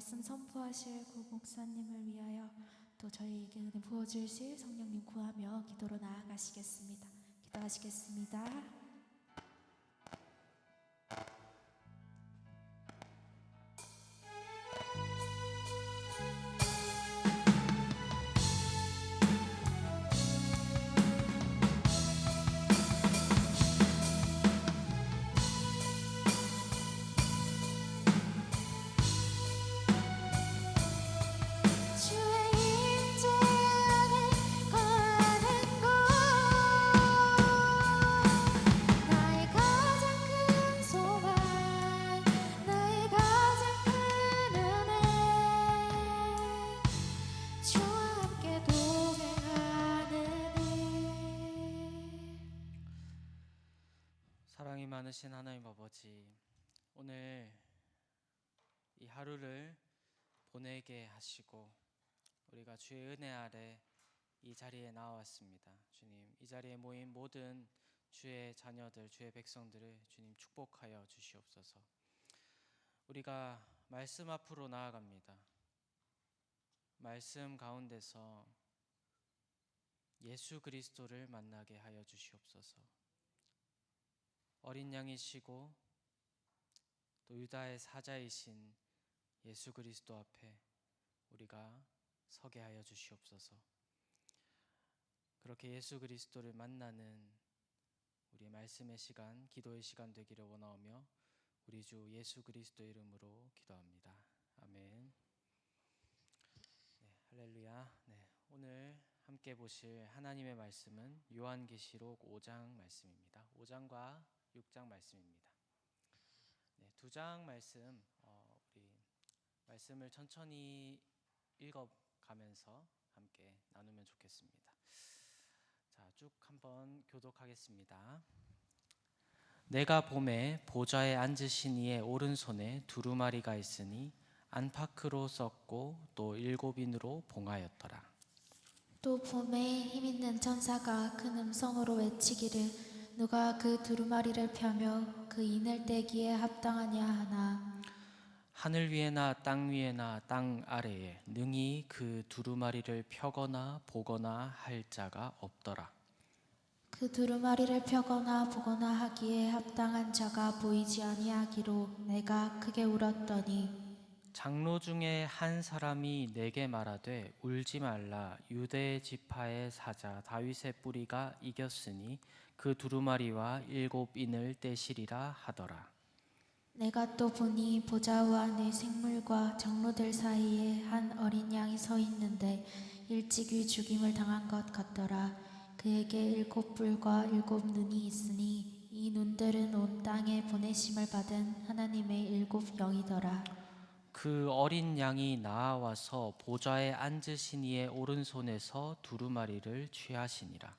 말씀 선포하실 구 목사님을 위하여 또 저희에게 은혜 부어주실 성령님 구하며 기도로 나아가시겠습니다. 기도하시겠습니다. 사랑이 많으신 하나님 아버지, 오늘 이 하루를 보내게 하시고 우리가 주의 은혜 아래 이 자리에 나왔습니다. 주님, 이 자리에 모인 모든 주의 자녀들, 주의 백성들을 주님 축복하여 주시옵소서. 우리가 말씀 앞으로 나아갑니다. 말씀 가운데서 예수 그리스도를 만나게 하여 주시옵소서. 어린 양이시고 또 유다의 사자이신 예수 그리스도 앞에 우리가 서게 하여 주시옵소서. 그렇게 예수 그리스도를 만나는 우리의 말씀의 시간, 기도의 시간 되기를 원하오며 우리 주 예수 그리스도 이름으로 기도합니다. 아멘. 네, 할렐루야. 네, 오늘 함께 보실 하나님의 말씀은 요한계시록 5장 말씀입니다. 5장과 6장 말씀입니다. 네, 2장 말씀 우리 말씀을 천천히 읽어가면서 함께 나누면 좋겠습니다. 자, 쭉 한번 교독하겠습니다. 내가 봄에 보좌에 앉으신 이의 오른손에 두루마리가 있으니 안팎으로 썼고 또 7인으로 봉하였더라. 또 봄에 힘있는 천사가 큰 음성으로 외치기를 누가 그 두루마리를 펴며 그 인을 떼기에 합당하냐 하나. 하늘 위에나 땅 위에나 땅 아래에 능히 그 두루마리를 펴거나 보거나 할 자가 없더라. 그 두루마리를 펴거나 보거나 하기에 합당한 자가 보이지 아니하기로 내가 크게 울었더니 장로 중에 한 사람이 내게 말하되 울지 말라. 유대 지파의 사자 다윗의 뿌리가 이겼으니 그 두루마리와 7인을 떼시리라 하더라. 내가 또 보니 보좌와 내 생물과 장로들 사이에 한 어린 양이 서 있는데 일찍이 죽임을 당한 것 같더라. 그에게 7뿔과 7눈이 있으니 이 눈들은 온 땅에 보내심을 받은 하나님의 7영이더라. 그 어린 양이 나아와서 보좌에 앉으신 이의 오른손에서 두루마리를 취하시니라.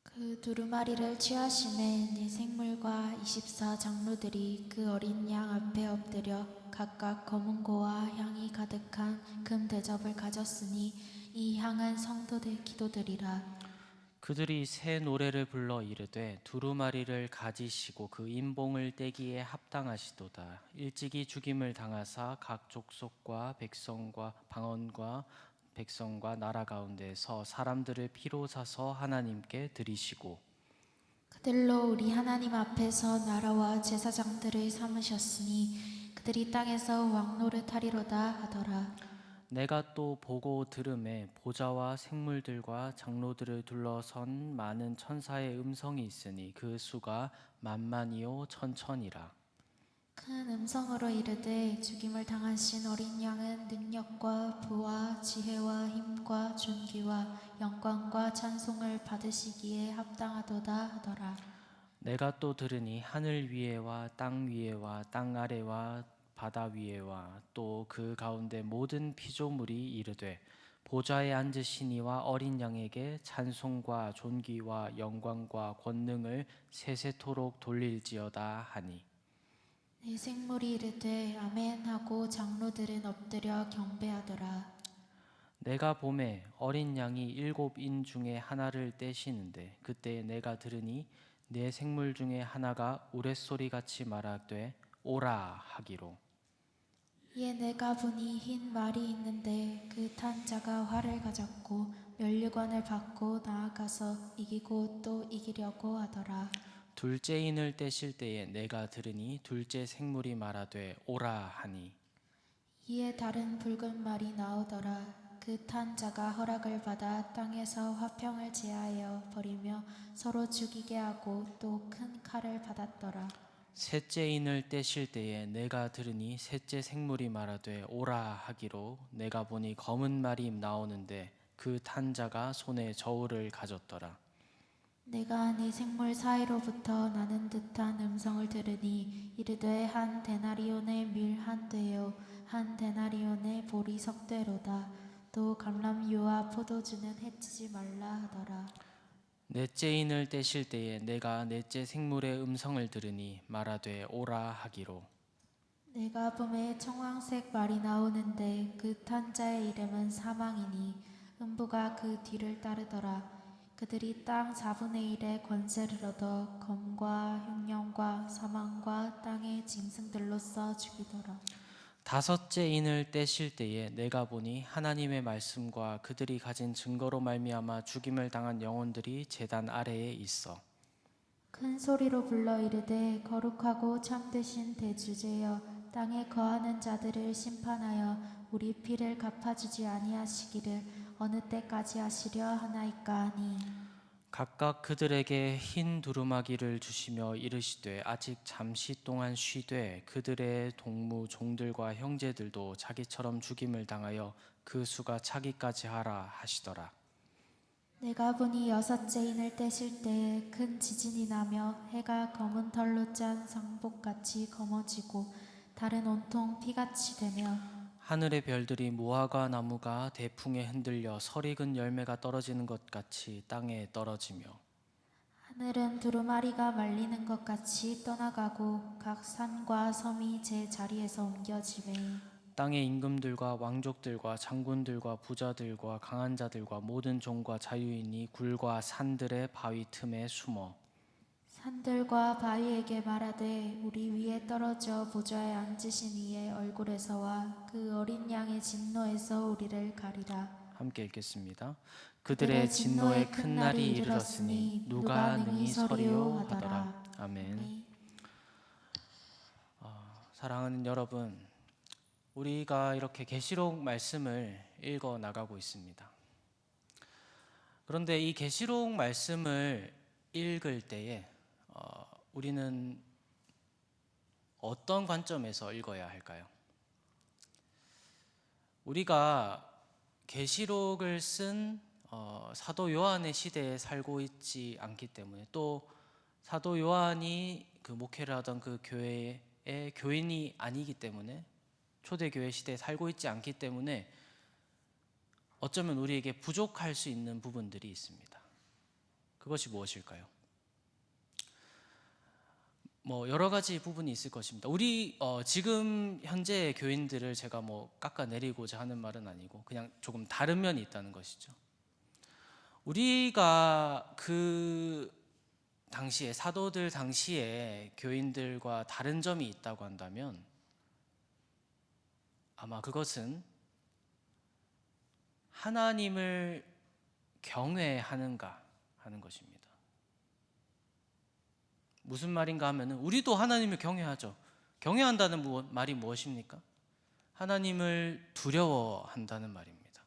그 두루마리를 취하심에 네 생물과 24 장로들이 그 어린 양 앞에 엎드려 각각 검은고와 향이 가득한 금 대접을 가졌으니 이 향은 성도들 기도들이라. 그들이 새 노래를 불러 이르되 두루마리를 가지시고 그 인봉을 떼기에 합당하시도다. 일찍이 죽임을 당하사 각 족속과 백성과 방언과 백성과 나라 가운데서 사람들을 피로 사서 하나님께 드리시고 그들로 우리 하나님 앞에서 나라와 제사장들을 삼으셨으니 그들이 땅에서 왕노릇하리로다 하더라. 내가 또 보고 들음에 보좌와 생물들과 장로들을 둘러선 많은 천사의 음성이 있으니 그 수가 만만이요 천천이라. 큰 음성으로 이르되 죽임을 당하신 어린 양은 능력과 부와 지혜와 힘과 존귀와 영광과 찬송을 받으시기에 합당하도다 하더라. 내가 또 들으니 하늘 위에와 땅 위에와 땅 아래와 바다 위에와 또 그 가운데 모든 피조물이 이르되 보좌에 앉으신 이와 어린 양에게 찬송과 존귀와 영광과 권능을 세세토록 돌릴지어다 하니 내 생물이 이르되 아멘 하고 장로들은 엎드려 경배하더라. 내가 봄에 어린 양이 7인 중에 하나를 떼시는데 그때 내가 들으니 네 생물 중에 하나가 우레소리 같이 말하되 오라 하기로 이에 내가 보니 흰 말이 있는데 그 탄 자가 활을 가졌고 면류관을 받고 나아가서 이기고 또 이기려고 하더라. 둘째 인을 떼실 때에 내가 들으니 둘째 생물이 말하되 오라 하니 이에 다른 붉은 말이 나오더라. 그 탄 자가 허락을 받아 땅에서 화평을 제하여 버리며 서로 죽이게 하고 또 큰 칼을 받았더라. 셋째 인을 떼실 때에 내가 들으니 셋째 생물이 말하되 오라 하기로 내가 보니 검은 말이 나오는데 그 탄자가 손에 저울을 가졌더라. 내가 네 생물 사이로부터 나는 듯한 음성을 들으니 이르되 한 데나리온의 밀 한 되요 한 데나리온의 보리 석 되로다. 또 감람유와 포도주는 해치지 말라 하더라. 넷째 인을 떼실 때에 내가 넷째 생물의 음성을 들으니 말하되 오라 하기로 내가 봄에 청황색 말이 나오는데 그 탄자의 이름은 사망이니 음부가 그 뒤를 따르더라. 그들이 땅 4분의 1의 권세를 얻어 검과 흉령과 사망과 땅의 짐승들로써 죽이더라. 다섯째 인을 떼실 때에 내가 보니 하나님의 말씀과 그들이 가진 증거로 말미암아 죽임을 당한 영혼들이 제단 아래에 있어 큰 소리로 불러 이르되 거룩하고 참되신 대주제여 땅에 거하는 자들을 심판하여 우리 피를 갚아주지 아니하시기를 어느 때까지 하시려 하나이까 하니 각각 그들에게 흰 두루마기를 주시며 이르시되 아직 잠시 동안 쉬되 그들의 동무 종들과 형제들도 자기처럼 죽임을 당하여 그 수가 차기까지 하라 하시더라. 내가 보니 여섯째 인을 떼실 때에 큰 지진이 나며 해가 검은 털로 짠 상복같이 검어지고 달은 온통 피같이 되며 하늘의 별들이 무화과 나무가 대풍에 흔들려 설익은 열매가 떨어지는 것 같이 땅에 떨어지며 하늘은 두루마리가 말리는 것 같이 떠나가고 각 산과 섬이 제 자리에서 옮겨지매 땅의 임금들과 왕족들과 장군들과 부자들과 강한 자들과 모든 종과 자유인이 굴과 산들의 바위 틈에 숨어 산들과 바위에게 말하되 우리 위에 떨어져 보좌에 앉으신 이의 얼굴에서와 그 어린 양의 진노에서 우리를 가리라. 함께 읽겠습니다. 그들의 진노의 큰 날이 이르렀으니 누가 능히 서리요 하더라. 아멘. 아멘. 사랑하는 여러분, 우리가 이렇게 계시록 말씀을 읽어 나가고 있습니다. 그런데 이 계시록 말씀을 읽을 때에 우리는 어떤 관점에서 읽어야 할까요? 우리가 계시록을 쓴 사도 요한의 시대에 살고 있지 않기 때문에 또 사도 요한이 그 목회를 하던 그 교회의 교인이 아니기 때문에 초대교회 시대에 살고 있지 않기 때문에 어쩌면 우리에게 부족할 수 있는 부분들이 있습니다. 그것이 무엇일까요? 여러 가지 부분이 있을 것입니다. 우리 지금 현재 교인들을 제가 깎아내리고자 하는 말은 아니고 그냥 조금 다른 면이 있다는 것이죠. 우리가 그 당시에 사도들 당시에 교인들과 다른 점이 있다고 한다면 아마 그것은 하나님을 경외하는가 하는 것입니다. 무슨 말인가 하면은 우리도 하나님을 경외하죠. 경외한다는 말이 무엇입니까? 하나님을 두려워한다는 말입니다.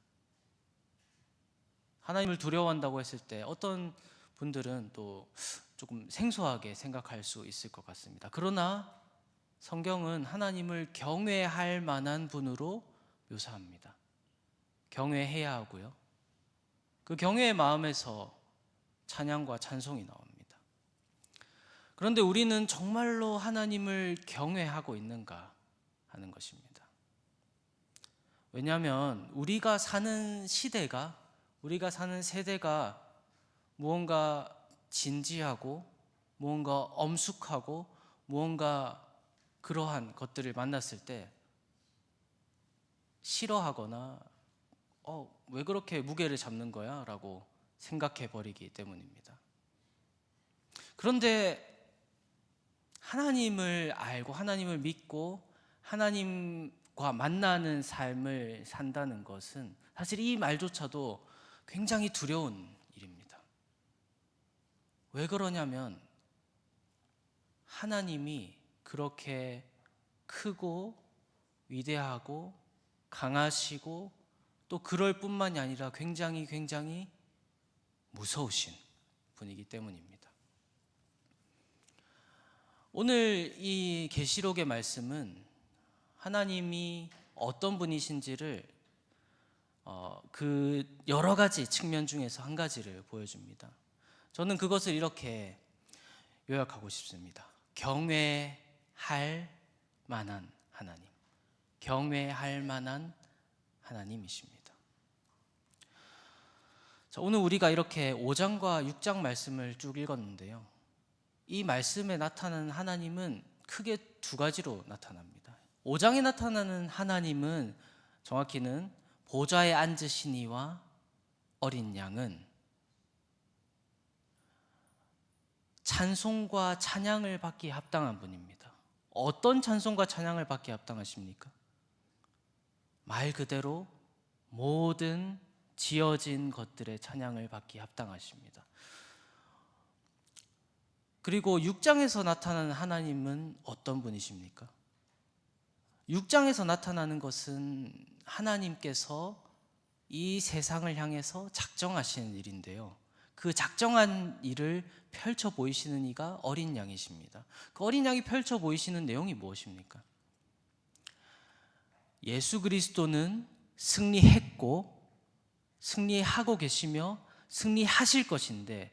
하나님을 두려워한다고 했을 때 어떤 분들은 또 조금 생소하게 생각할 수 있을 것 같습니다. 그러나 성경은 하나님을 경외할 만한 분으로 묘사합니다. 경외해야 하고요. 그 경외의 마음에서 찬양과 찬송이 나옵니다. 그런데 우리는 정말로 하나님을 경외하고 있는가 하는 것입니다. 왜냐하면 우리가 사는 시대가, 우리가 사는 세대가 무언가 진지하고 무언가 엄숙하고 무언가 그러한 것들을 만났을 때 싫어하거나 왜 그렇게 무게를 잡는 거야? 라고 생각해 버리기 때문입니다. 그런데 하나님을 알고 하나님을 믿고 하나님 만나는 삶을 산다는 것은 사실 이 말조차도 굉장히 두려운 일입니다. 왜 그러냐면 하나님이 그렇게 크고 위대하고 강하시고 또 그럴 뿐만이 아니라 굉장히 무서우신 분이기 때문입니다. 오늘 이 계시록의 말씀은 하나님이 어떤 분이신지를 그 여러 가지 측면 중에서 한 가지를 보여줍니다. 저는 그것을 이렇게 요약하고 싶습니다. 경외할 만한 하나님, 경외할 만한 하나님이십니다. 자, 오늘 우리가 이렇게 5장과 6장 말씀을 쭉 읽었는데요, 이 말씀에 나타나는 하나님은 크게 두 가지로 나타납니다. 5장에 나타나는 하나님은 정확히는 보좌에 앉으시니와 어린 양은 찬송과 찬양을 받기에 합당한 분입니다. 어떤 찬송과 찬양을 받기에 합당하십니까? 말 그대로 모든 지어진 것들의 찬양을 받기에 합당하십니다. 그리고 6장에서 나타나는 하나님은 어떤 분이십니까? 6장에서 나타나는 것은 하나님께서 이 세상을 향해서 작정하시는 일인데요, 그 작정한 일을 펼쳐 보이시는 이가 어린 양이십니다. 그 어린 양이 펼쳐 보이시는 내용이 무엇입니까? 예수 그리스도는 승리했고 승리하고 계시며 승리하실 것인데,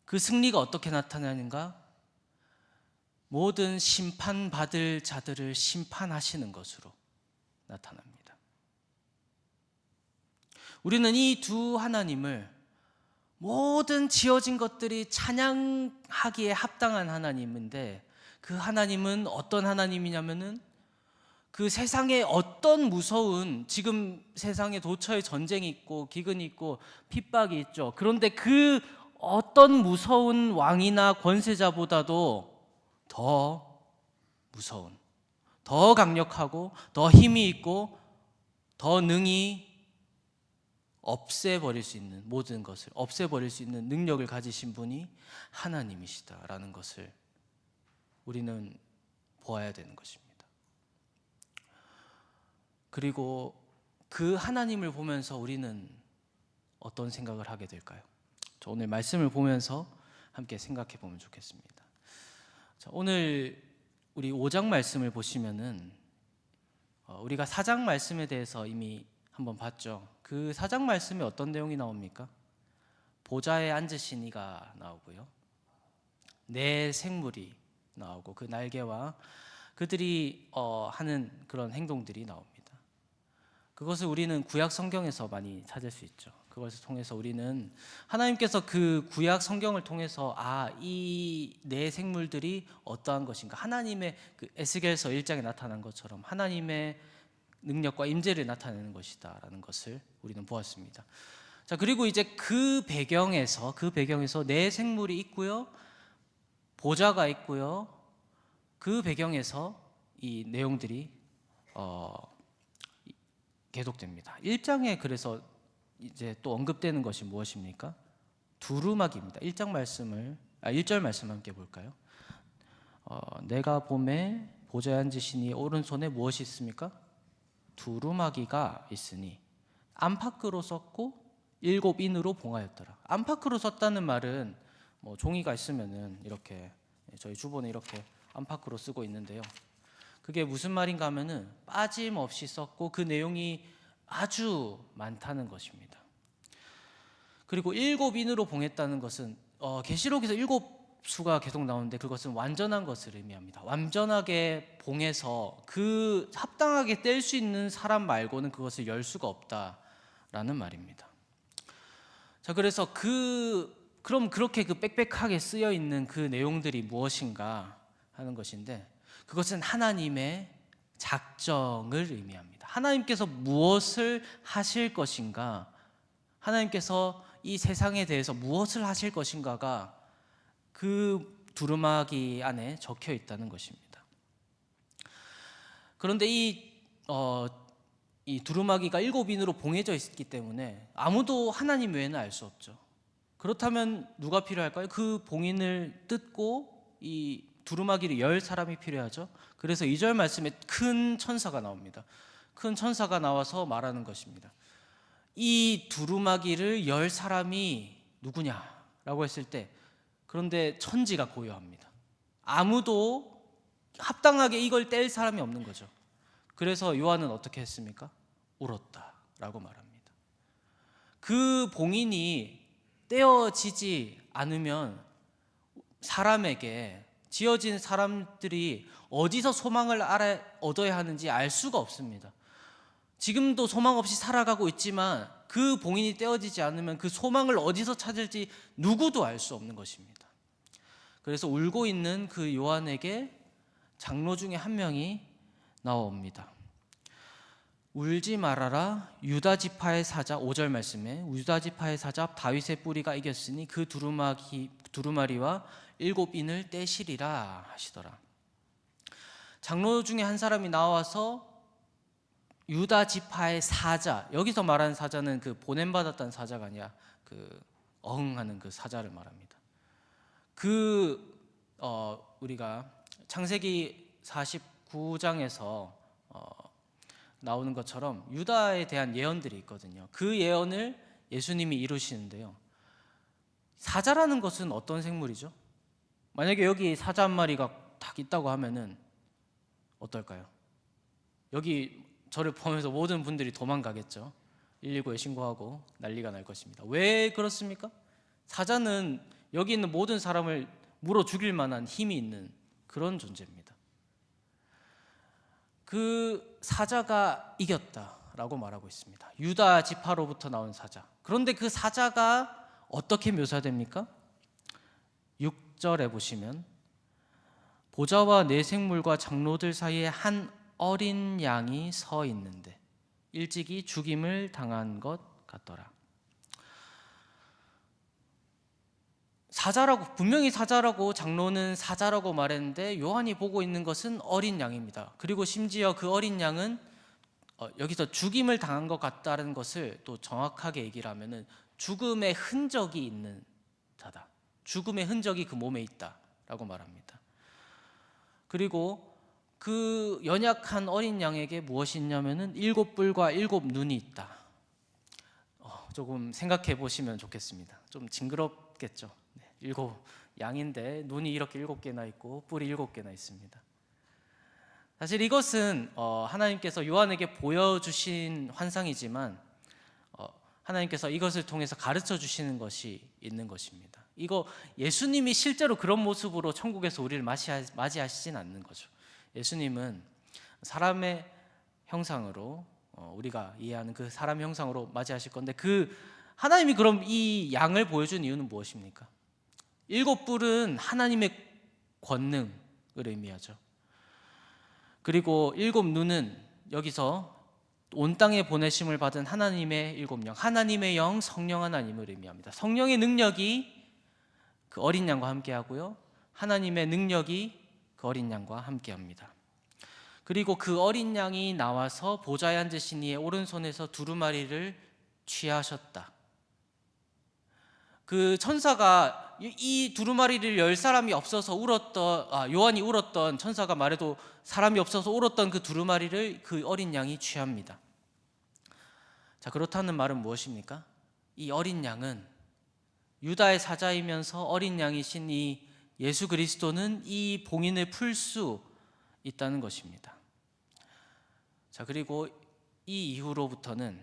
그 승리가 어떻게 나타나는가? 모든 심판받을 자들을 심판하시는 것으로 나타납니다. 우리는 이 두 하나님을, 모든 지어진 것들이 찬양하기에 합당한 하나님인데, 그 하나님은 어떤 하나님이냐면은 그 세상에 어떤 무서운, 지금 세상에 도처에 전쟁이 있고 기근이 있고 핍박이 있죠. 그런데 그 어떤 무서운 왕이나 권세자보다도 더 무서운, 더 강력하고 더 힘이 있고 더 능히 없애버릴 수 있는, 모든 것을 없애버릴 수 있는 능력을 가지신 분이 하나님이시다라는 것을 우리는 보아야 되는 것입니다. 그리고 그 하나님을 보면서 우리는 어떤 생각을 하게 될까요? 저 오늘 말씀을 보면서 함께 생각해 보면 좋겠습니다. 자, 오늘 우리 5장 말씀을 보시면은 우리가 4장 말씀에 대해서 이미 한번 봤죠. 그 4장 말씀에 어떤 내용이 나옵니까? 보좌에 앉으신 이가 나오고요, 내 생물이 나오고 그 날개와 그들이 하는 그런 행동들이 나옵니다. 그것을 우리는 구약 성경에서 많이 찾을 수 있죠. 그것을 통해서 우리는 하나님께서 그 구약 성경을 통해서 이 내 생물들이 어떠한 것인가, 하나님의 그 에스겔서 1장에 나타난 것처럼 하나님의 능력과 임재를 나타내는 것이다 라는 것을 우리는 보았습니다. 자, 그리고 이제 그 배경에서 내 생물이 있고요, 보좌가 있고요, 그 배경에서 이 내용들이 계속됩니다. 1장에 그래서 이제 또 언급되는 것이 무엇입니까? 두루마기입니다. 1절 말씀 함께 볼까요? 내가 봄에 보좌에 앉으시니 오른손에 무엇이 있습니까? 두루마기가 있으니 안팎으로 썼고 7인으로 봉하였더라. 안팎으로 썼다는 말은 종이가 있으면은 이렇게, 저희 주본에 이렇게 안팎으로 쓰고 있는데요, 그게 무슨 말인가 하면은 빠짐없이 썼고 그 내용이 아주 많다는 것입니다. 그리고 7인으로 봉했다는 것은 계시록에서 7수가 계속 나오는데 그것은 완전한 것을 의미합니다. 완전하게 봉해서 그 합당하게 뗄 수 있는 사람 말고는 그것을 열 수가 없다라는 말입니다. 자, 그래서 그럼 그렇게 그 빽빽하게 쓰여 있는 그 내용들이 무엇인가 하는 것인데, 그것은 하나님의 작정을 의미합니다. 하나님께서 무엇을 하실 것인가, 하나님께서 이 세상에 대해서 무엇을 하실 것인가가 그 두루마기 안에 적혀 있다는 것입니다. 그런데 이 이 두루마기가 7인으로 봉해져 있기 때문에 아무도 하나님 외에는 알 수 없죠. 그렇다면 누가 필요할까요? 그 봉인을 뜯고 이 두루마기를 열 사람이 필요하죠. 그래서 2절 말씀에 큰 천사가 나옵니다. 큰 천사가 나와서 말하는 것입니다. 이 두루마기를 열 사람이 누구냐라고 했을 때, 그런데 천지가 고요합니다. 아무도 합당하게 이걸 뗄 사람이 없는 거죠. 그래서 요한은 어떻게 했습니까? 울었다라고 말합니다. 그 봉인이 떼어지지 않으면 사람에게, 지어진 사람들이 어디서 소망을 얻어야 하는지 알 수가 없습니다. 지금도 소망 없이 살아가고 있지만 그 봉인이 떼어지지 않으면 그 소망을 어디서 찾을지 누구도 알 수 없는 것입니다. 그래서 울고 있는 그 요한에게 장로 중에 한 명이 나옵니다. 울지 말아라, 유다 지파의 사자. 5절 말씀에 유다 지파의 사자 다윗의 뿌리가 이겼으니 그 두루마리와 7인을 떼시리라 하시더라. 장로 중에 한 사람이 나와서 유다 지파의 사자, 여기서 말하는 사자는 그 보냄받았다는 사자가 아니라 그 어흥하는 그 사자를 말합니다. 우리가 창세기 49장에서 나오는 것처럼 유다에 대한 예언들이 있거든요. 그 예언을 예수님이 이루시는데요. 사자라는 것은 어떤 생물이죠? 만약에 여기 사자 한 마리가 딱 있다고 하면은 어떨까요? 여기 저를 포함해서 모든 분들이 도망가겠죠. 119에 신고하고 난리가 날 것입니다. 왜 그렇습니까? 사자는 여기 있는 모든 사람을 물어 죽일 만한 힘이 있는 그런 존재입니다. 그 사자가 이겼다라고 말하고 있습니다. 유다 지파로부터 나온 사자. 그런데 그 사자가 어떻게 묘사됩니까? 6절에 보시면 보좌와 네 생물과 장로들 사이에 한 어린 양이 서 있는데 일찍이 죽임을 당한 것 같더라. 사자라고, 분명히 사자라고 장로는 사자라고 말했는데 요한이 보고 있는 것은 어린 양입니다. 그리고 심지어 그 어린 양은 여기서 죽임을 당한 것 같다는 것을 또 정확하게 얘기를 하면은 죽음의 흔적이 있는 자다. 죽음의 흔적이 그 몸에 있다라고 말합니다. 그리고 그 연약한 어린 양에게 무엇이 있냐면은 7뿔과 7눈이 있다. 조금 생각해 보시면 좋겠습니다. 좀 징그럽겠죠. 7 양인데 눈이 이렇게 7개나 있고 뿔이 7개나 있습니다. 사실 이것은 하나님께서 요한에게 보여주신 환상이지만 하나님께서 이것을 통해서 가르쳐 주시는 것이 있는 것입니다. 이거 예수님이 실제로 그런 모습으로 천국에서 우리를 맞이하시진 않는 거죠. 예수님은 사람의 형상으로, 우리가 이해하는 그 사람 형상으로 맞이하실 건데, 그 하나님이 그럼 이 양을 보여준 이유는 무엇입니까? 7뿔은 하나님의 권능을 의미하죠. 그리고 7눈은 여기서 온 땅에 보내심을 받은 하나님의 7영, 하나님의 영, 성령 하나님을 의미합니다. 성령의 능력이 그 어린 양과 함께하고요, 하나님의 능력이 그 어린 양과 함께합니다. 그리고 그 어린 양이 나와서 보좌에 앉으신 이의 오른손에서 두루마리를 취하셨다. 그 천사가 이 두루마리를 열 사람이 없어서 요한이 울었던, 천사가 말해도 사람이 없어서 울었던 그 두루마리를 그 어린 양이 취합니다. 자, 그렇다는 말은 무엇입니까? 이 어린 양은 유다의 사자이면서 어린 양이신 이 예수 그리스도는 이 봉인을 풀 수 있다는 것입니다. 자, 그리고 이 이후로부터는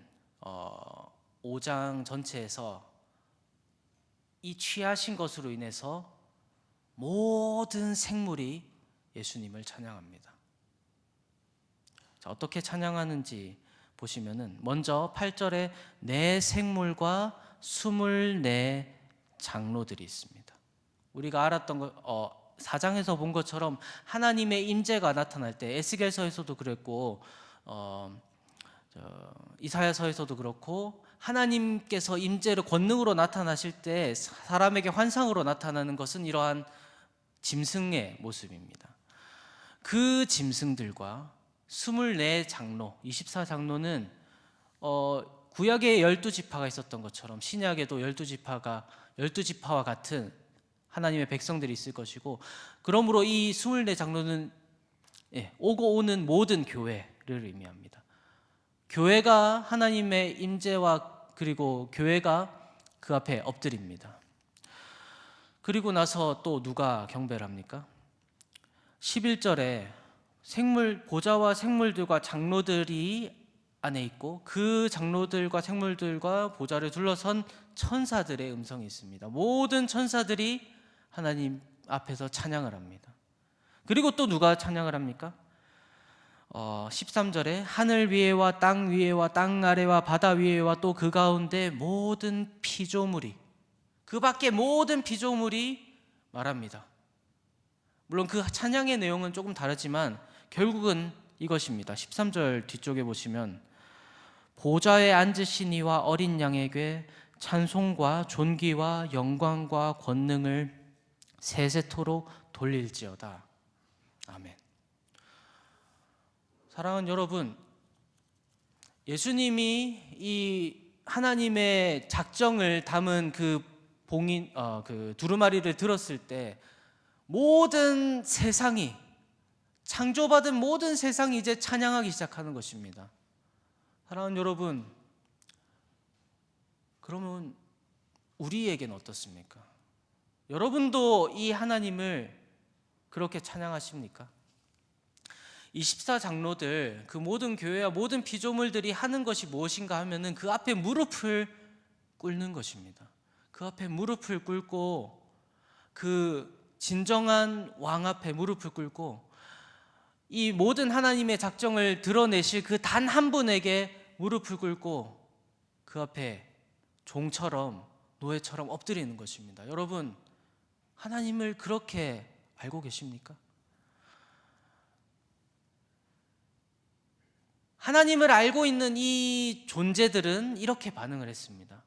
5장 전체에서 이 취하신 것으로 인해서 모든 생물이 예수님을 찬양합니다. 자, 어떻게 찬양하는지 보시면은 먼저 8절에 네 생물과 24 장로들이 있습니다. 우리가 알았던 것, 4장에서 본 것처럼 하나님의 임재가 나타날 때, 에스겔서에서도 그랬고 이사야서에서도 그렇고, 하나님께서 임재로 권능으로 나타나실 때 사람에게 환상으로 나타나는 것은 이러한 짐승의 모습입니다. 그 짐승들과 24장로, 24장로는 구약에 12지파가 있었던 것처럼 신약에도 12지파와 같은 하나님의 백성들이 있을 것이고, 그러므로 이 24장로는 오고 오는 모든 교회를 의미합니다. 교회가 하나님의 임재와 그리고 교회가 그 앞에 엎드립니다. 그리고 나서 또 누가 경배를 합니까? 11절에 보좌와 생물들과 장로들이 안에 있고 그 장로들과 생물들과 보좌를 둘러선 천사들의 음성이 있습니다. 모든 천사들이 하나님 앞에서 찬양을 합니다. 그리고 또 누가 찬양을 합니까? 13절에 하늘 위에와 땅 위에와 땅 아래와 바다 위에와 또 그 가운데 모든 피조물이, 그 밖에 모든 피조물이 말합니다. 물론 그 찬양의 내용은 조금 다르지만 결국은 이것입니다. 13절 뒤쪽에 보시면 보좌에 앉으신 이와 어린 양에게 찬송과 존귀와 영광과 권능을 세세토록 돌릴지어다. 아멘. 사랑하는 여러분, 예수님이 이 하나님의 작정을 담은 그 두루마리를 들었을 때 모든 세상이, 창조받은 모든 세상이 이제 찬양하기 시작하는 것입니다. 사랑하는 여러분, 그러면 우리에게는 어떻습니까? 여러분도 이 하나님을 그렇게 찬양하십니까? 24장로들, 그 모든 교회와 모든 피조물들이 하는 것이 무엇인가 하면은 그 앞에 무릎을 꿇는 것입니다. 그 앞에 무릎을 꿇고 그 진정한 왕 앞에 무릎을 꿇고 이 모든 하나님의 작정을 드러내실 그 단 한 분에게 무릎을 꿇고 그 앞에 종처럼 노예처럼 엎드리는 것입니다. 여러분, 하나님을 그렇게 알고 계십니까? 하나님을 알고 있는 이 존재들은 이렇게 반응을 했습니다.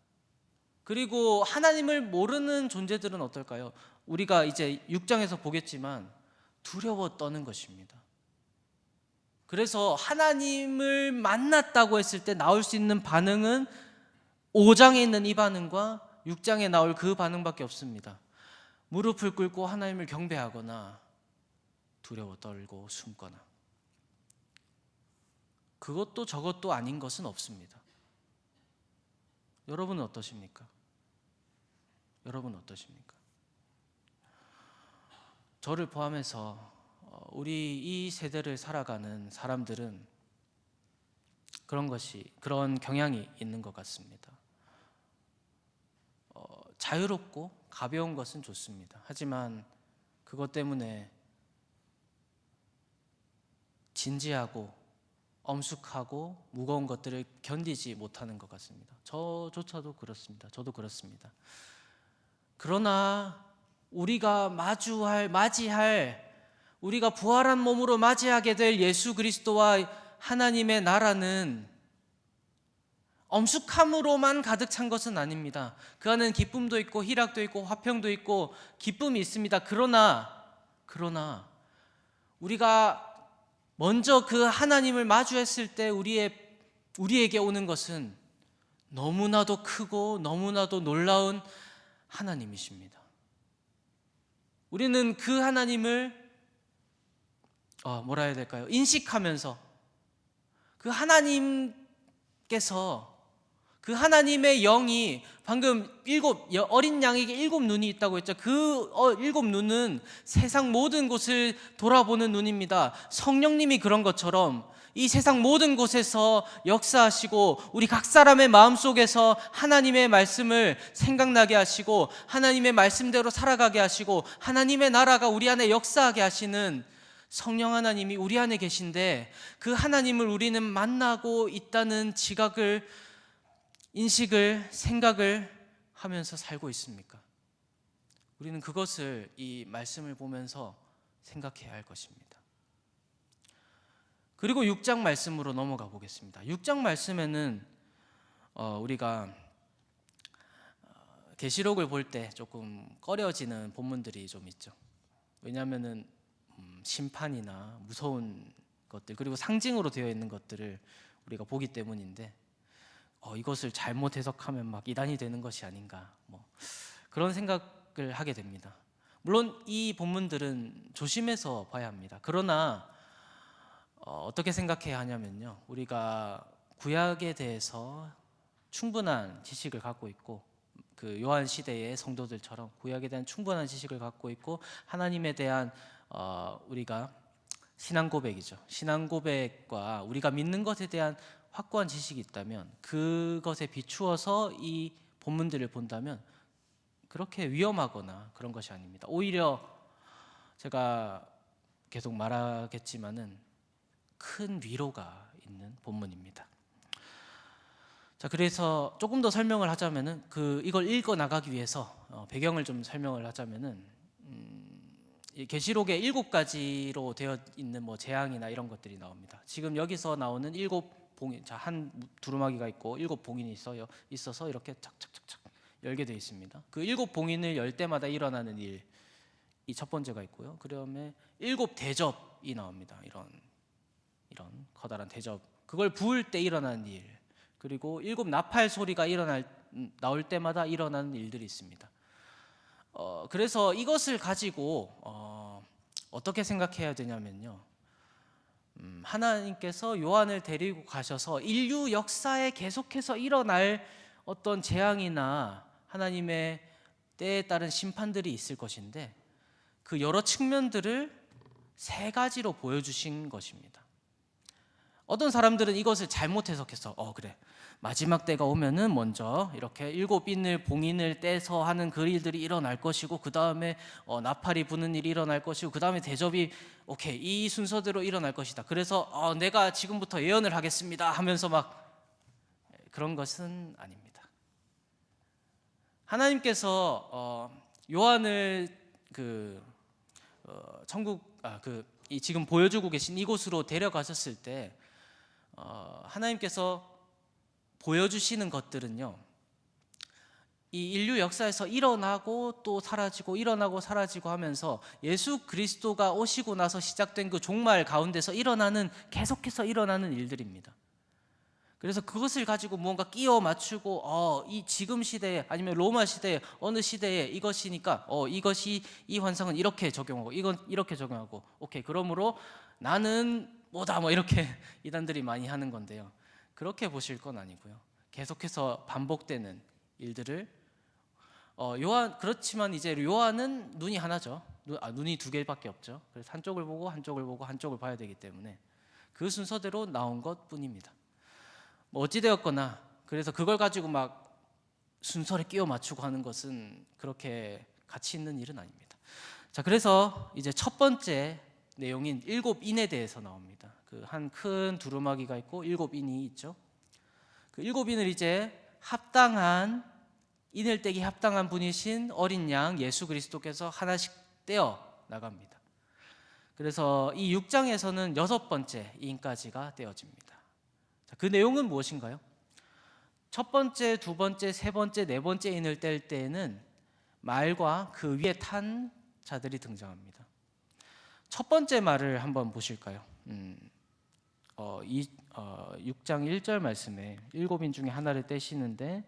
그리고 하나님을 모르는 존재들은 어떨까요? 우리가 이제 6장에서 보겠지만 두려워 떠는 것입니다. 그래서 하나님을 만났다고 했을 때 나올 수 있는 반응은 5장에 있는 이 반응과 6장에 나올 그 반응밖에 없습니다. 무릎을 꿇고 하나님을 경배하거나 두려워 떨고 숨거나, 그것도 저것도 아닌 것은 없습니다. 여러분은 어떠십니까? 여러분은 어떠십니까? 저를 포함해서 우리 이 세대를 살아가는 사람들은 그런 경향이 있는 것 같습니다. 자유롭고 가벼운 것은 좋습니다. 하지만 그것 때문에 진지하고 엄숙하고 무거운 것들을 견디지 못하는 것 같습니다. 저조차도 그렇습니다. 저도 그렇습니다. 그러나 우리가 우리가 부활한 몸으로 맞이하게 될 예수 그리스도와 하나님의 나라는 엄숙함으로만 가득 찬 것은 아닙니다. 그 안에는 기쁨도 있고 희락도 있고 화평도 있고 기쁨이 있습니다. 그러나 우리가 먼저 그 하나님을 마주했을 때 우리에게 오는 것은 너무나도 크고 너무나도 놀라운 하나님이십니다. 우리는 그 하나님을 뭐라 해야 될까요? 인식하면서 그 하나님께서, 그 하나님의 영이, 방금 어린 양에게 7 눈이 있다고 했죠. 그 7 눈은 세상 모든 곳을 돌아보는 눈입니다. 성령님이 그런 것처럼 이 세상 모든 곳에서 역사하시고 우리 각 사람의 마음속에서 하나님의 말씀을 생각나게 하시고 하나님의 말씀대로 살아가게 하시고 하나님의 나라가 우리 안에 역사하게 하시는 성령 하나님이 우리 안에 계신데, 그 하나님을 우리는 만나고 있다는 지각을, 인식을, 생각을 하면서 살고 있습니까? 우리는 그것을 이 말씀을 보면서 생각해야 할 것입니다. 그리고 6장 말씀으로 넘어가 보겠습니다. 6장 말씀에는 우리가 계시록을 볼 때 조금 꺼려지는 본문들이 좀 있죠. 왜냐하면은 심판이나 무서운 것들, 그리고 상징으로 되어 있는 것들을 우리가 보기 때문인데 이것을 잘못 해석하면 막 이단이 되는 것이 아닌가, 그런 생각을 하게 됩니다. 물론 이 본문들은 조심해서 봐야 합니다. 그러나 어떻게 생각해야 하냐면요, 우리가 구약에 대해서 충분한 지식을 갖고 있고, 그 요한 시대의 성도들처럼 구약에 대한 충분한 지식을 갖고 있고, 하나님에 대한 우리가 신앙 고백이죠. 신앙 고백과 우리가 믿는 것에 대한 확고한 지식이 있다면, 그것에 비추어서 이 본문들을 본다면 그렇게 위험하거나 그런 것이 아닙니다. 오히려 제가 계속 말하겠지만은 큰 위로가 있는 본문입니다. 자, 그래서 조금 더 설명을 하자면은 이걸 읽어 나가기 위해서 배경을 좀 설명을 하자면은 이 계시록에 7가지로 되어 있는 재앙이나 이런 것들이 나옵니다. 지금 여기서 나오는 7봉인, 한 두루마기가 있고 7봉인이 있어서 이렇게 착착착착 열게 되어 있습니다. 그 7봉인을 열 때마다 일어나는 일, 이 첫 번째가 있고요. 그다음에 7대접이 나옵니다. 이런 커다란 대접, 그걸 부을 때 일어나는 일, 그리고 7 나팔 소리가 나올 때마다 일어나는 일들이 있습니다. 그래서 이것을 가지고 어떻게 생각해야 되냐면요, 하나님께서 요한을 데리고 가셔서 인류 역사에 계속해서 일어날 어떤 재앙이나 하나님의 때에 따른 심판들이 있을 것인데, 그 여러 측면들을 3가지로 보여주신 것입니다. 어떤 사람들은 이것을 잘못 해석해서 그래, 마지막 때가 오면은 먼저 이렇게 7인을 봉인을 떼서 하는 그 일들이 일어날 것이고, 그 다음에 나팔이 부는 일이 일어날 것이고, 그 다음에 대접이 이 순서대로 일어날 것이다. 그래서 내가 지금부터 예언을 하겠습니다 하면서 그런 것은 아닙니다. 하나님께서 요한을 이 지금 보여주고 계신 이곳으로 데려가셨을 때 하나님께서 보여주시는 것들은요, 이 인류 역사에서 일어나고 또 사라지고 일어나고 사라지고 하면서 예수 그리스도가 오시고 나서 시작된 그 종말 가운데서 계속해서 일어나는 일들입니다. 그래서 그것을 가지고 무언가 끼워 맞추고 이 지금 시대에, 아니면 로마 시대에, 어느 시대에 이것이니까 이것이, 이 환상은 이렇게 적용하고 이건 이렇게 적용하고, 오케이, 그러므로 나는 뭐다, 이렇게 이단들이 많이 하는 건데요, 그렇게 보실 건 아니고요, 계속해서 반복되는 일들을 그렇지만 이제 요한은 눈이 하나죠. 눈이 2개밖에 없죠. 그래서 한쪽을 보고 한쪽을 보고 한쪽을 봐야 되기 때문에 그 순서대로 나온 것뿐입니다. 어찌되었거나, 그래서 그걸 가지고 순서를 끼워 맞추고 하는 것은 그렇게 가치 있는 일은 아닙니다. 자, 그래서 이제 첫 번째 내용인 7인에 대해서 나옵니다. 그 한 큰 두루마기가 있고 7인이 있죠. 그 7인을 이제 인을 떼기 합당한 분이신 어린 양 예수 그리스도께서 하나씩 떼어 나갑니다. 그래서 이 6장에서는 6번째 인까지가 떼어집니다. 자, 그 내용은 무엇인가요? 첫 번째, 두 번째, 세 번째, 네 번째 인을 뗄 때에는 말과 그 위에 탄 자들이 등장합니다. 첫 번째 말을 한번 보실까요? 6장 1절 말씀에 7인 중에 하나를 떼시는데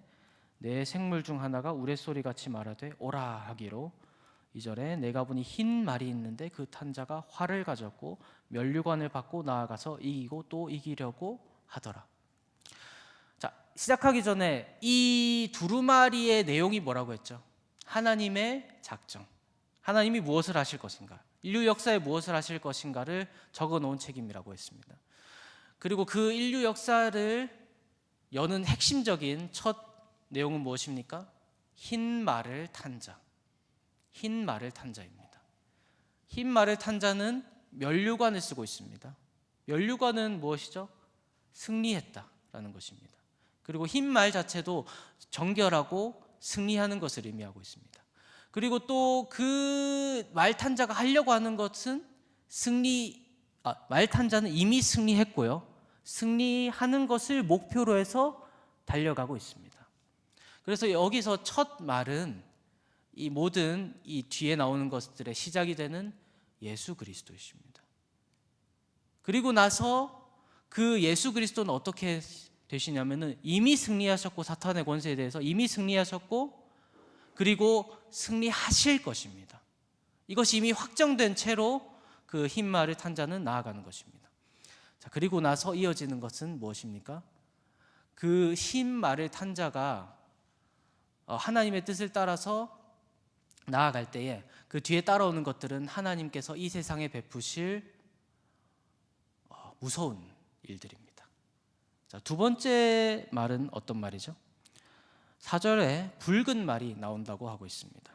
내 생물 중 하나가 우레소리 같이 말하되 오라 하기로, 2절에 내가 보니 흰 말이 있는데 그 탄 자가 활을 가졌고 면류관을 받고 나아가서 이기고 또 이기려고 하더라. 자, 시작하기 전에 이 두루마리의 내용이 뭐라고 했죠? 하나님의 작정, 하나님이 무엇을 하실 것인가, 인류 역사에 무엇을 하실 것인가를 적어 놓은 책임이라고 했습니다. 그리고 그 인류 역사를 여는 핵심적인 첫 내용은 무엇입니까? 흰 말을 탄 자, 흰 말을 탄 자입니다. 흰 말을 탄 자는 면류관을 쓰고 있습니다. 면류관은 무엇이죠? 승리했다라는 것입니다. 그리고 흰 말 자체도 정결하고 승리하는 것을 의미하고 있습니다. 그리고 또 그 말 탄 자가 하려고 하는 것은 말 탄 자는 이미 승리했고요, 승리하는 것을 목표로 해서 달려가고 있습니다. 그래서 여기서 첫 말은 이 모든 이 뒤에 나오는 것들의 시작이 되는 예수 그리스도이십니다. 그리고 나서 그 예수 그리스도는 어떻게 되시냐면은 이미 승리하셨고, 사탄의 권세에 대해서 이미 승리하셨고, 그리고 승리하실 것입니다. 이것이 이미 확정된 채로 그 흰 말을 탄 자는 나아가는 것입니다. 자, 그리고 나서 이어지는 것은 무엇입니까? 그 흰 말을 탄 자가 하나님의 뜻을 따라서 나아갈 때에 그 뒤에 따라오는 것들은 하나님께서 이 세상에 베푸실 무서운 일들입니다. 자, 두 번째 말은 어떤 말이죠? 4절에 붉은 말이 나온다고 하고 있습니다.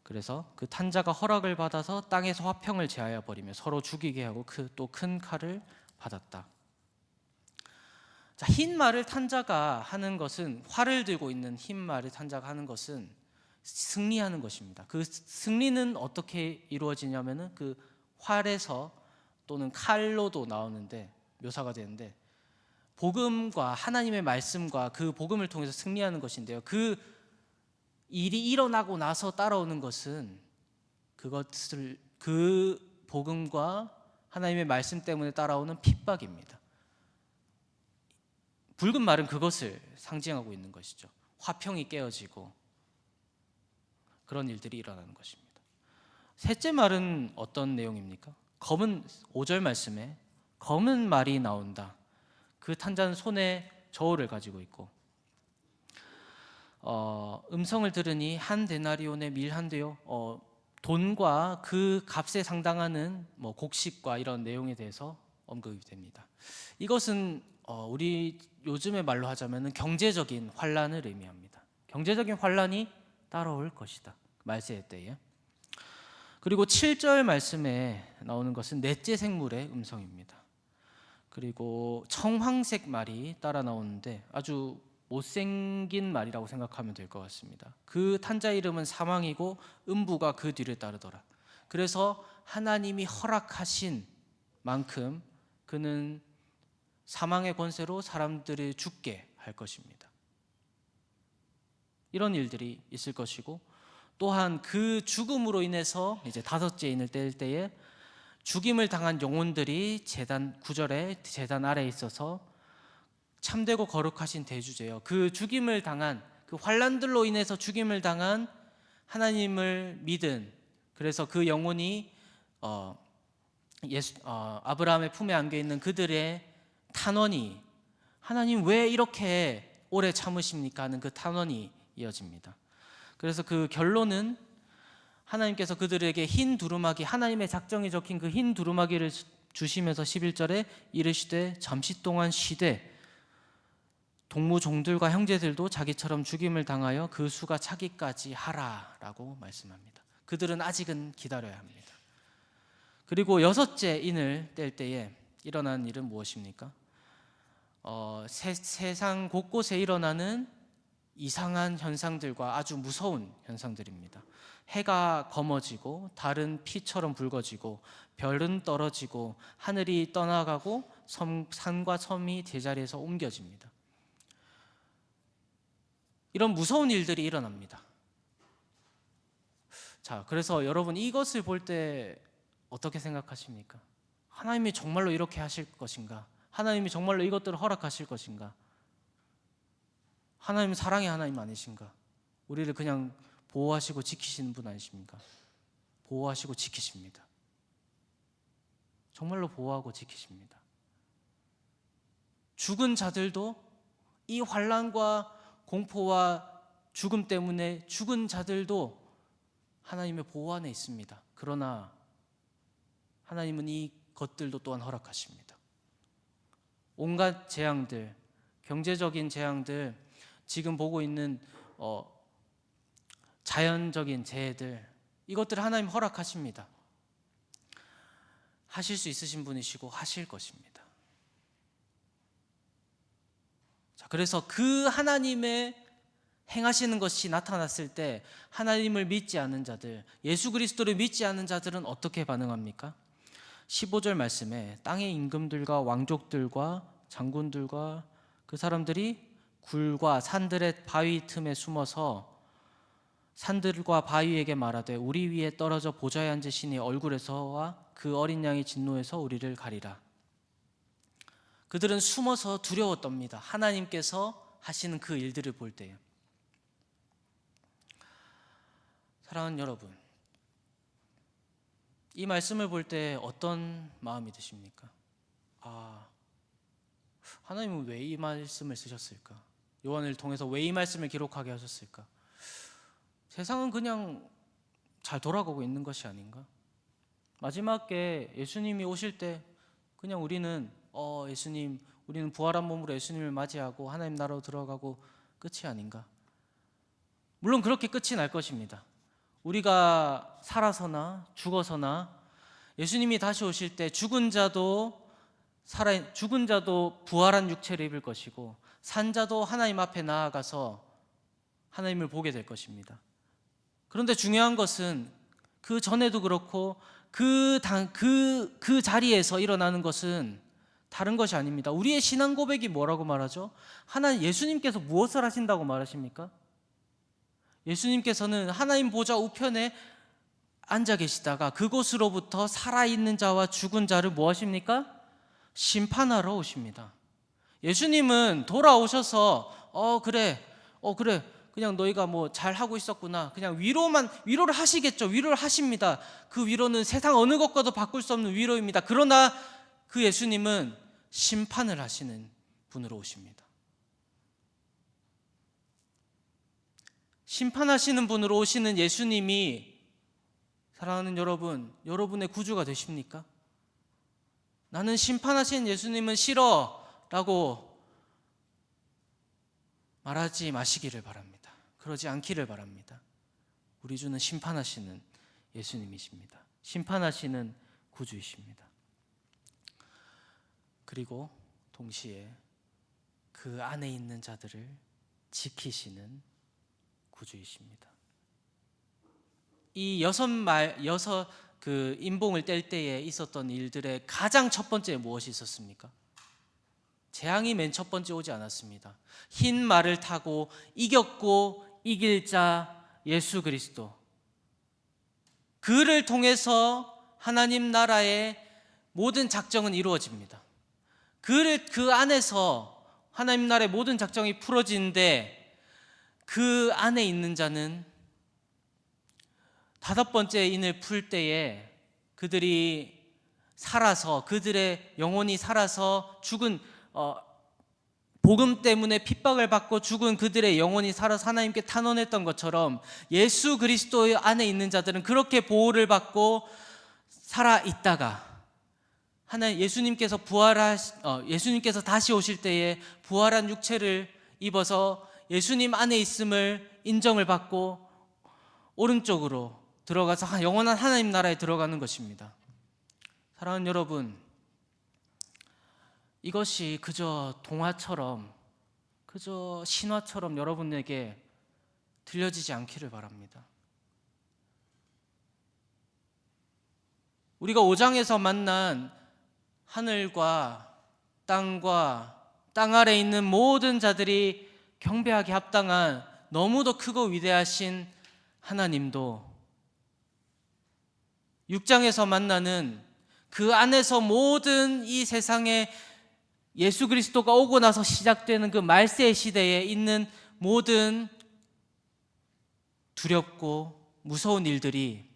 그래서 그 탄자가 허락을 받아서 땅에서 화평을 제하여 버리며 서로 죽이게 하고 또 큰 칼을 받았다. 자, 흰 말을 탄 자가 하는 것은, 활을 들고 있는 흰 말을 탄 자가 하는 것은 승리하는 것입니다. 그 승리는 어떻게 이루어지냐면은 그 활에서 또는 칼로도 나오는데, 묘사가 되는데, 복음과 하나님의 말씀과 그 복음을 통해서 승리하는 것인데요. 그 일이 일어나고 나서 따라오는 것은 그 복음과 하나님의 말씀 때문에 따라오는 핍박입니다. 붉은 말은 그것을 상징하고 있는 것이죠. 화평이 깨어지고 그런 일들이 일어나는 것입니다. 셋째 말은 어떤 내용입니까? 5절 말씀에 검은 말이 나온다. 그 탄자는 손에 저울을 가지고 있고, 음성을 들으니 한 데나리온의 밀 한 대요. 돈과 그 값에 상당하는 곡식과 이런 내용에 대해서 언급이 됩니다. 이것은 우리 요즘의 말로 하자면 경제적인 환란을 의미합니다. 경제적인 환란이 따라올 것이다, 말세의 때에. 그리고 7절 말씀에 나오는 것은 넷째 생물의 음성입니다. 그리고 청황색 말이 따라 나오는데 아주 못생긴 말이라고 생각하면 될 것 같습니다. 그 탄자 이름은 사망이고 음부가 그 뒤를 따르더라. 그래서 하나님이 허락하신 만큼 그는 사망의 권세로 사람들을 죽게 할 것입니다. 이런 일들이 있을 것이고, 또한 그 죽음으로 인해서 이제 다섯째 인을 뗄 때에 죽임을 당한 영혼들이 제단 9절에 제단 아래에 있어서 참되고 거룩하신 대주제요, 그 죽임을 당한, 그 환난들로 인해서 죽임을 당한 하나님을 믿은, 그래서 그 영혼이 아브라함의 품에 안겨 있는 그들의 탄원이, 하나님 왜 이렇게 오래 참으십니까 하는 그 탄원이 이어집니다. 그래서 그 결론은 하나님께서 그들에게 흰 두루마기, 하나님의 작정이 적힌 그 흰 두루마기를 주시면서 11절에 이르시되 잠시 동안 쉬되 동무 종들과 형제들도 자기처럼 죽임을 당하여 그 수가 차기까지 하라라고 말씀합니다. 그들은 아직은 기다려야 합니다. 그리고 여섯째 인을 뗄 때에 일어나는 일은 무엇입니까? 세상 곳곳에 일어나는 이상한 현상들과 아주 무서운 현상들입니다. 해가 검어지고 달은 피처럼 붉어지고 별은 떨어지고 하늘이 떠나가고 산과 섬이 제자리에서 옮겨집니다. 이런 무서운 일들이 일어납니다. 자, 그래서 여러분 이것을 볼 때 어떻게 생각하십니까? 하나님이 정말로 이렇게 하실 것인가? 하나님이 정말로 이것들을 허락하실 것인가? 하나님은 사랑의 하나님 아니신가? 우리를 그냥 보호하시고 지키시는 분 아니십니까? 보호하시고 지키십니다. 정말로 보호하고 지키십니다. 죽은 자들도, 이 환난과 공포와 죽음 때문에 죽은 자들도 하나님의 보호 안에 있습니다. 그러나 하나님은 이 것들도 또한 허락하십니다. 온갖 재앙들, 경제적인 재앙들, 지금 보고 있는 자연적인 재해들, 이것들을 하나님 허락하십니다. 하실 수 있으신 분이시고 하실 것입니다. 자, 그래서 그 하나님의 행하시는 것이 나타났을 때 하나님을 믿지 않은 자들, 예수 그리스도를 믿지 않은 자들은 어떻게 반응합니까? 15절 말씀에 땅의 임금들과 왕족들과 장군들과 그 사람들이 굴과 산들의 바위 틈에 숨어서 산들과 바위에게 말하되 우리 위에 떨어져 보좌에 앉으시니 얼굴에서와 그 어린 양의 진노에서 우리를 가리라. 그들은 숨어서 두려워 떱니다. 하나님께서 하시는 그 일들을 볼 때요. 사랑하는 여러분, 이 말씀을 볼 때 어떤 마음이 드십니까? 하나님은 왜 이 말씀을 쓰셨을까? 요한을 통해서 왜 이 말씀을 기록하게 하셨을까? 세상은 그냥 잘 돌아가고 있는 것이 아닌가? 마지막에 예수님이 오실 때 그냥 우리는 예수님, 우리는 부활한 몸으로 예수님을 맞이하고 하나님 나라로 들어가고 끝이 아닌가? 물론 그렇게 끝이 날 것입니다. 우리가 살아서나 죽어서나 예수님이 다시 오실 때 죽은 자도 부활한 육체를 입을 것이고 산 자도 하나님 앞에 나아가서 하나님을 보게 될 것입니다. 그런데 중요한 것은 그 전에도 그렇고 그 자리에서 일어나는 것은 다른 것이 아닙니다. 우리의 신앙 고백이 뭐라고 말하죠? 예수님께서 무엇을 하신다고 말하십니까? 예수님께서는 하나님 보좌 우편에 앉아 계시다가 그곳으로부터 살아있는 자와 죽은 자를 뭐 하십니까? 심판하러 오십니다. 예수님은 돌아오셔서 그래 그냥 너희가 뭐 잘하고 있었구나, 그냥 위로를 하시겠죠. 위로를 하십니다. 그 위로는 세상 어느 것과도 바꿀 수 없는 위로입니다. 그러나 그 예수님은 심판을 하시는 분으로 오십니다. 심판하시는 분으로 오시는 예수님이, 사랑하는 여러분, 여러분의 구주가 되십니까? 나는 심판하시는 예수님은 싫어 라고 말하지 마시기를 바랍니다. 그러지 않기를 바랍니다. 우리 주는 심판하시는 예수님이십니다. 심판하시는 구주이십니다. 그리고 동시에 그 안에 있는 자들을 지키시는 구주이십니다. 이 여섯 인봉을 뗄 때에 있었던 일들의 가장 첫 번째 무엇이 있었습니까? 재앙이 맨 첫 번째 오지 않았습니다. 흰 말을 타고 이겼고 이길 자 예수 그리스도, 그를 통해서 하나님 나라의 모든 작정은 이루어집니다. 그 안에서 하나님 나라의 모든 작정이 풀어지는데, 그 안에 있는 자는 다섯 번째 인을 풀 때에 그들이 살아서, 그들의 영혼이 살아서 죽은 복음 때문에 핍박을 받고 죽은 그들의 영혼이 살아서 하나님께 탄원했던 것처럼 예수 그리스도 안에 있는 자들은 그렇게 보호를 받고 살아있다가 예수님께서 다시 오실 때에 부활한 육체를 입어서 예수님 안에 있음을 인정을 받고 오른쪽으로 들어가서 영원한 하나님 나라에 들어가는 것입니다. 사랑하는 여러분, 이것이 그저 동화처럼, 그저 신화처럼 여러분에게 들려지지 않기를 바랍니다. 우리가 5장에서 만난 하늘과 땅과 땅 아래 있는 모든 자들이 경배하기 합당한 너무도 크고 위대하신 하나님도 6장에서 만나는 그 안에서 모든 이 세상에 예수 그리스도가 오고 나서 시작되는 그 말세 시대에 있는 모든 두렵고 무서운 일들이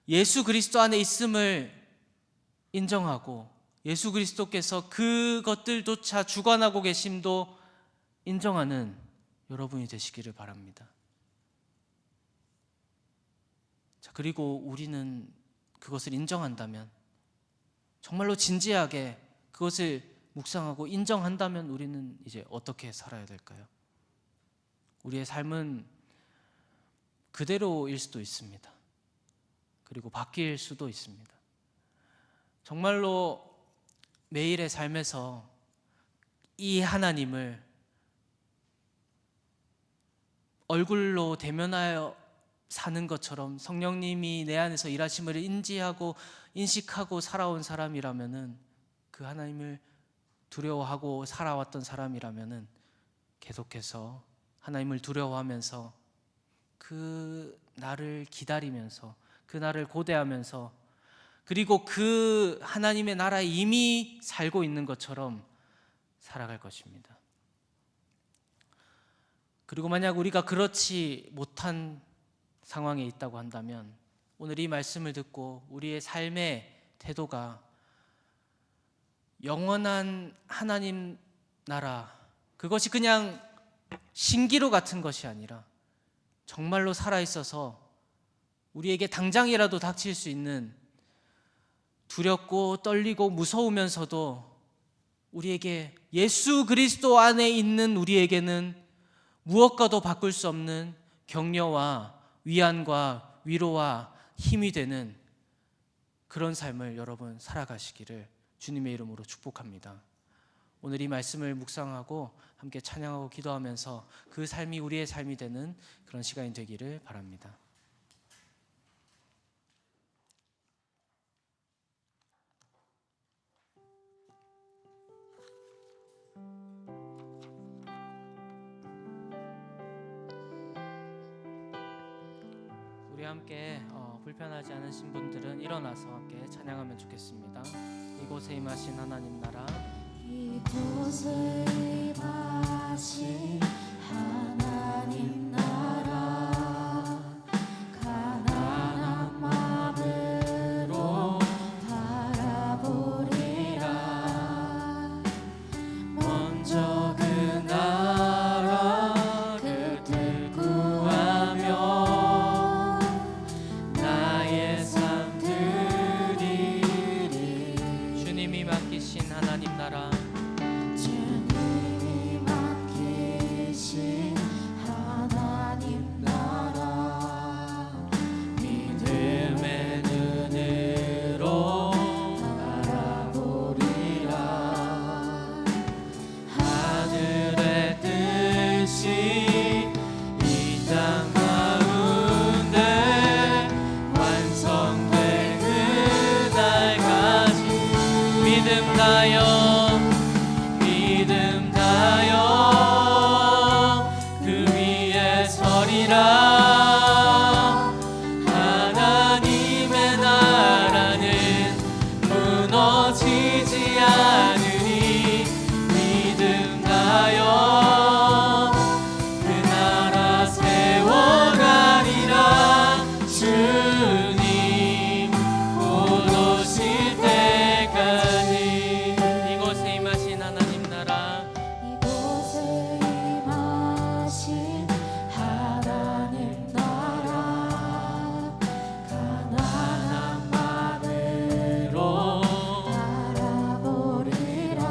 예수 그리스도 안에 있음을 인정하고 예수 그리스도께서 그것들조차 주관하고 계심도 인정하는 여러분이 되시기를 바랍니다. 자, 그리고 우리는 그것을 인정한다면, 정말로 진지하게 그것을 묵상하고 인정한다면 우리는 이제 어떻게 살아야 될까요? 우리의 삶은 그대로일 수도 있습니다. 그리고 바뀔 수도 있습니다. 정말로 매일의 삶에서 이 하나님을 얼굴로 대면하여 사는 것처럼 성령님이 내 안에서 일하심을 인지하고 인식하고 살아온 사람이라면은, 그 하나님을 두려워하고 살아왔던 사람이라면은 계속해서 하나님을 두려워하면서 그 날을 기다리면서 그 날을 고대하면서 그리고 그 하나님의 나라에 이미 살고 있는 것처럼 살아갈 것입니다. 그리고 만약 우리가 그렇지 못한 상황에 있다고 한다면 오늘 이 말씀을 듣고 우리의 삶의 태도가 영원한 하나님 나라, 그것이 그냥 신기루 같은 것이 아니라 정말로 살아있어서 우리에게 당장이라도 닥칠 수 있는 두렵고 떨리고 무서우면서도 우리에게 예수 그리스도 안에 있는 우리에게는 무엇과도 바꿀 수 없는 격려와 위안과 위로와 힘이 되는 그런 삶을 여러분 살아가시기를 주님의 이름으로 축복합니다. 오늘 이 말씀을 묵상하고 함께 찬양하고 기도하면서 그 삶이 우리의 삶이 되는 그런 시간이 되기를 바랍니다. 우리 함께 불편하지 않으신 분들은 일어나서 함께 찬양하면 좋겠습니다. 이곳에 임하신 하나님 나라, 이곳에 임하신 하나님 나라, 가난한 마음으로 바라보리라. 먼저 그 나라 그 뜻 구하며 나의 삶 드리리. 주님이 맡기신 하나님 나라, 주님이 맡기신 하나님 나라, 믿음의 눈으로 바라보리라. 하늘의 뜻이 이 땅 가운데 완성될 그날까지 믿음 다여 그 위에 서리라. 하나님의 나라는 무너지지 않으니 믿음 다여 그 나라 세워가리라. 주님 곧 오실 때까지. 이곳에 임하신 하나님 나라, 이곳에 임하신 하나님 나라, 가난한 마음으로 바라보리라.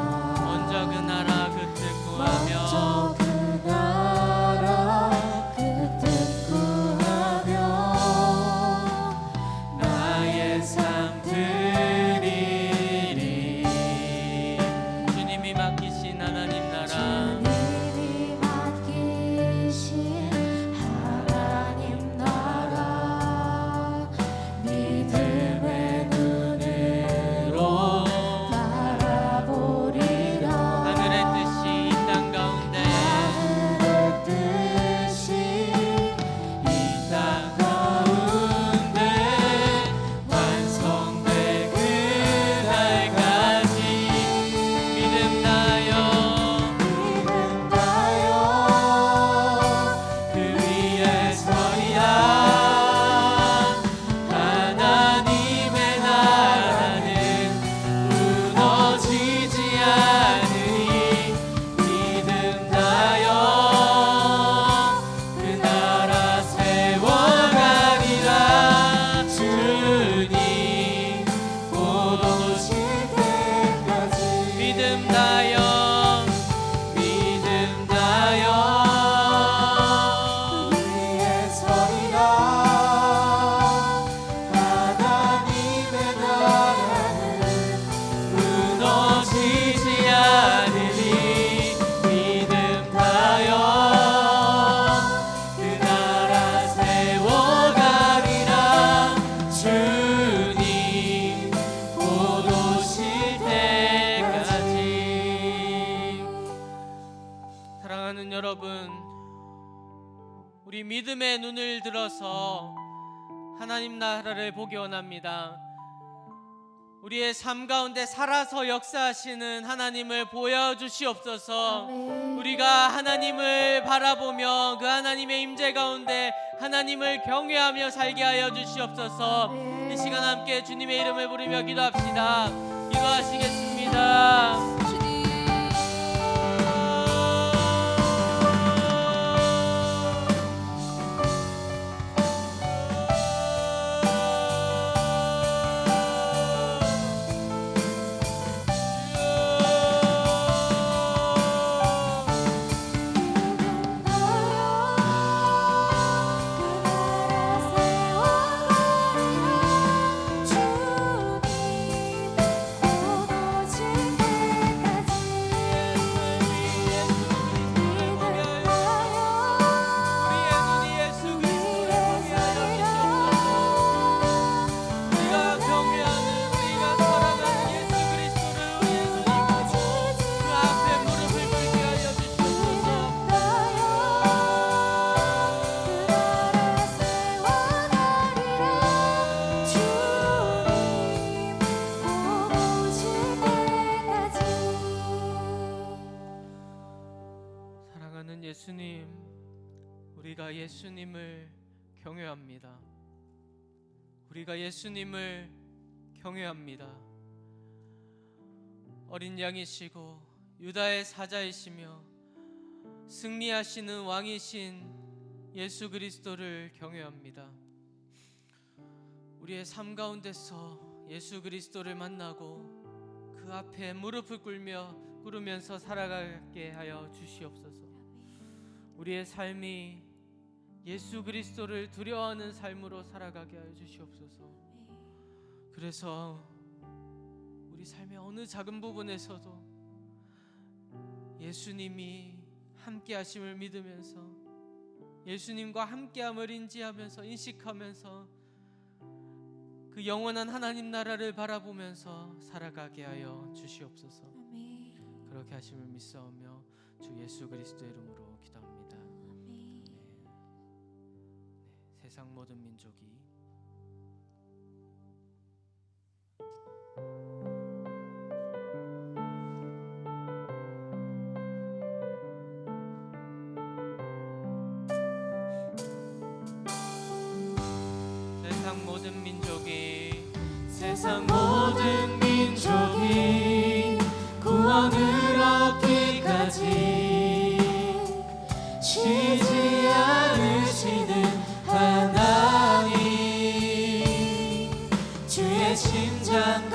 먼저 그 나라 그 뜻 구하며 먼저 그 나라 그 뜻 구하며 나의 삶 드리리. 주님이 맡기신 하나님 나라, 주님이 맡기신 하나님 나라, 믿음의 눈으로 바라보리라. 하늘의 뜻이 이 땅 가운데 하늘의 뜻이 이 땅 가운데 완성될 그날까지 믿음 다여 그 위에 서리라. 하나님의 나라는 무너지지 않으니 믿음 다여 그 나라 세워가리라. 주님 곧 오실 때까지 믿음 다여 위에 서리라. 하나님의 나라는 무너지지 않으니 믿음 다여 그 나라 세워가리라. 주님 곧 오실 때까지. 사랑하는 여러분, 우리 믿음의 눈을 들어서 하나님 나라를 보기 원합니다. 우리의 삶 가운데 살아서 역사하시는 하나님을 보여주시옵소서. 아멘. 우리가 하나님을 바라보며 그 하나님의 임재 가운데 하나님을 경외하며 살게 하여 주시옵소서. 아멘. 이 시간 함께 주님의 이름을 부르며 기도합시다. 기도하시겠습니다. 사랑하는 예수님, 우리가 예수님을 경외합니다. 우리가 예수님을 경외합니다. 어린 양이시고 유다의 사자이시며 승리하시는 왕이신 예수 그리스도를 경외합니다. 우리의 삶 가운데서 예수 그리스도를 만나고 그 앞에 무릎을 꿇으면서 살아가게 하여 주시옵소서. 우리의 삶이 예수 그리스도를 두려워하는 삶으로 살아가게 하여 주시옵소서. 그래서 우리 삶의 어느 작은 부분에서도 예수님이 함께 하심을 믿으면서 예수님과 함께함을 인지하면서 인식하면서 그 영원한 하나님 나라를 바라보면서 살아가게 하여 주시옵소서. 아멘. 그렇게 하심을 믿사오며 주 예수 그리스도의 이름으로 기도합니다. 아멘. 세상 모든 민족이 세상 모든 민족이 구원을 얻기까지 쉬지 않으시는 하나님, 주의 심장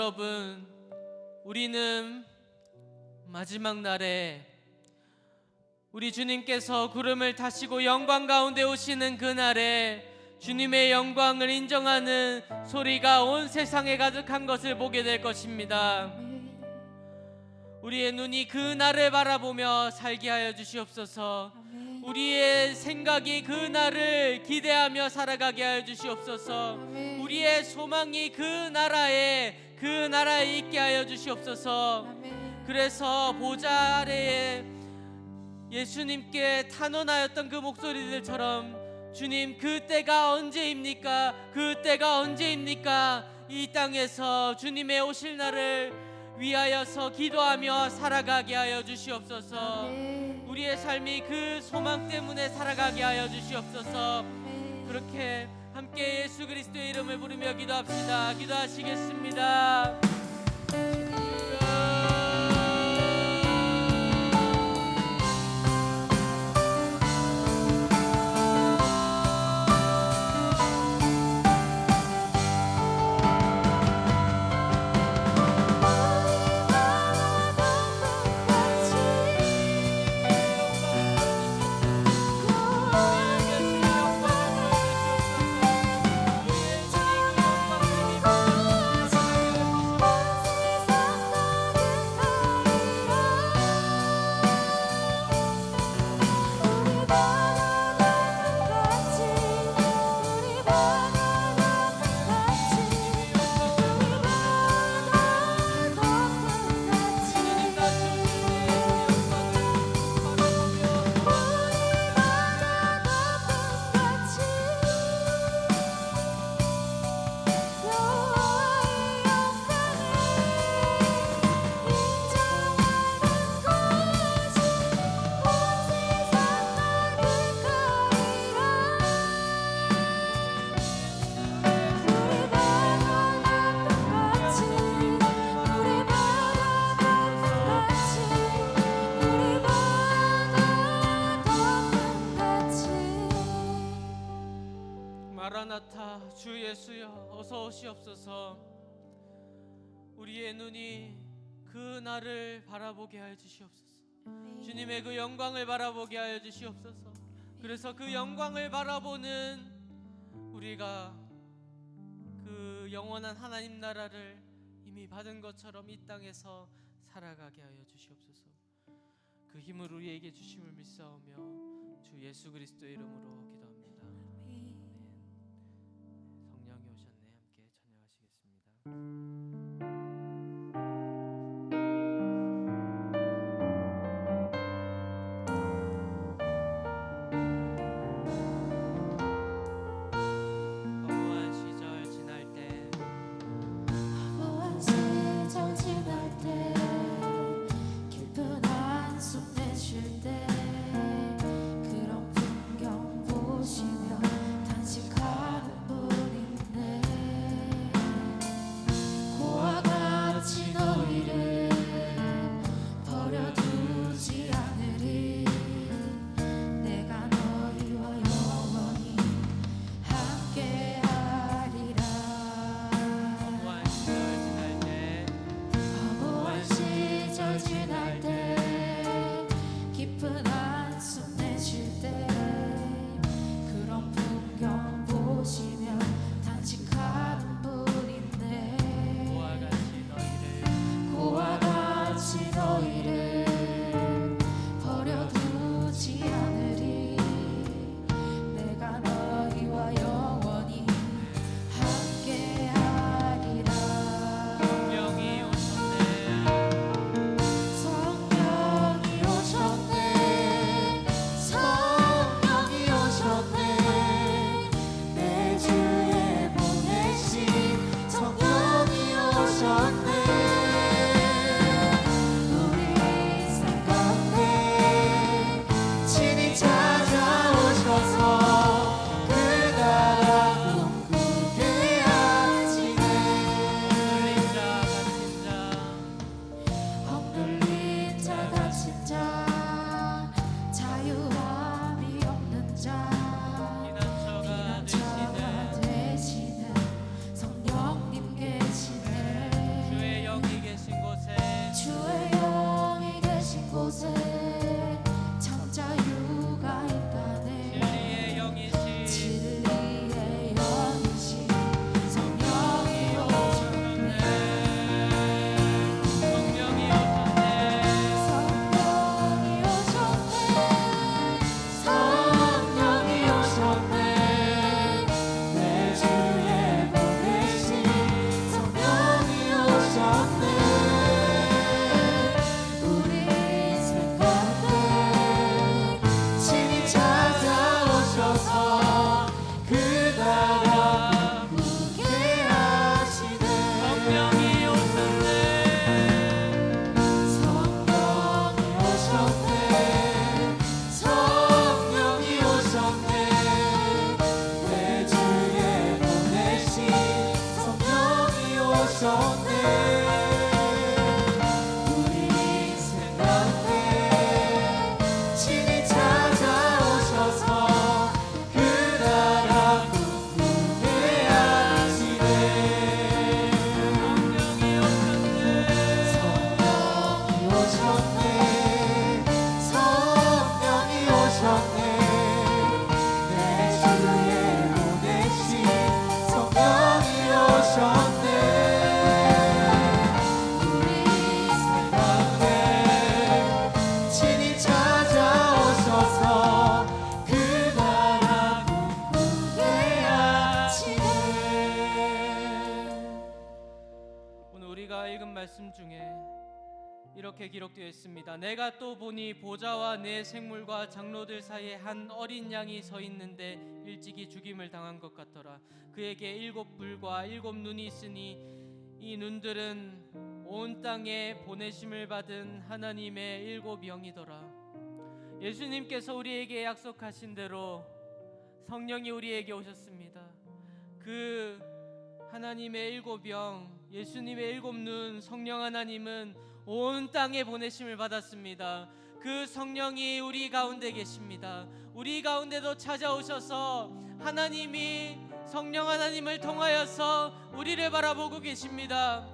여러분, 우리는 마지막 날에 우리 주님께서 구름을 타시고 영광 가운데 오시는 그날에 주님의 영광을 인정하는 소리가 온 세상에 가득한 것을 보게 될 것입니다. 우리의 눈이 그 날을 바라보며 살게 하여 주시옵소서. 우리의 생각이 그 날을 기대하며 살아가게 하여 주시옵소서. 우리의 소망이 그 나라에 있게 하여 주시옵소서. 그래서 보좌 아래에 예수님께 탄원하였던 그 목소리들처럼 주님, 그때가 언제입니까? 그때가 언제입니까? 이 땅에서 주님의 오실 날을 위하여서 기도하며 살아가게 하여 주시옵소서. 우리의 삶이 그 소망 때문에 살아가게 하여 주시옵소서. 그렇게 함께 예수 그리스도의 이름을 부르며 기도합시다. 기도하시겠습니다. 마라나타, 주 예수여 어서 오시옵소서. 우리의 눈이 그 날을 바라보게 하여 주시옵소서. 주님의 그 영광을 바라보게 하여 주시옵소서. 그래서 그 영광을 바라보는 우리가 그 영원한 하나님 나라를 이미 받은 것처럼 이 땅에서 살아가게 하여 주시옵소서. 그 힘을 우리에게 주심을 믿사오며 주 예수 그리스도의 이름으로 기도합니다. 성령이 오셨네. 함께 찬양하시겠습니다. 허무한 시절 지날 때 허무한 시절 지날 때 깊은 한숨 내쉴 때 그런 풍경 보시 말씀 중에 이렇게 기록되어 있습니다. 내가 또 보니 보좌와 내 생물과 장로들 사이에 한 어린 양이 서 있는데 일찍이 죽임을 당한 것 같더라. 그에게 7불과 7눈이 있으니 이 눈들은 온 땅에 보내심을 받은 하나님의 7영이더라. 예수님께서 우리에게 약속하신 대로 성령이 우리에게 오셨습니다. 그 하나님의 7영, 예수님의 7눈, 성령 하나님은 온 땅에 보내심을 받았습니다. 그 성령이 우리 가운데 계십니다. 우리 가운데도 찾아오셔서 하나님이 성령 하나님을 통하여서 우리를 바라보고 계십니다.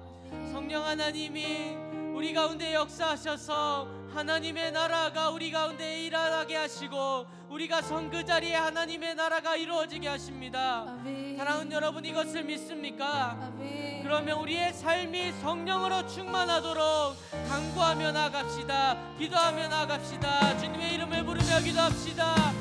성령 하나님이 우리 가운데 역사하셔서 하나님의 나라가 우리 가운데 일어나게 하시고 우리가 선 그 자리에 하나님의 나라가 이루어지게 하십니다. 사랑하는 여러분, 이것을 믿습니까? 그러면 우리의 삶이 성령으로 충만하도록 간구하며 나아갑시다. 기도하며 나아갑시다. 주님의 이름을 부르며 기도합시다.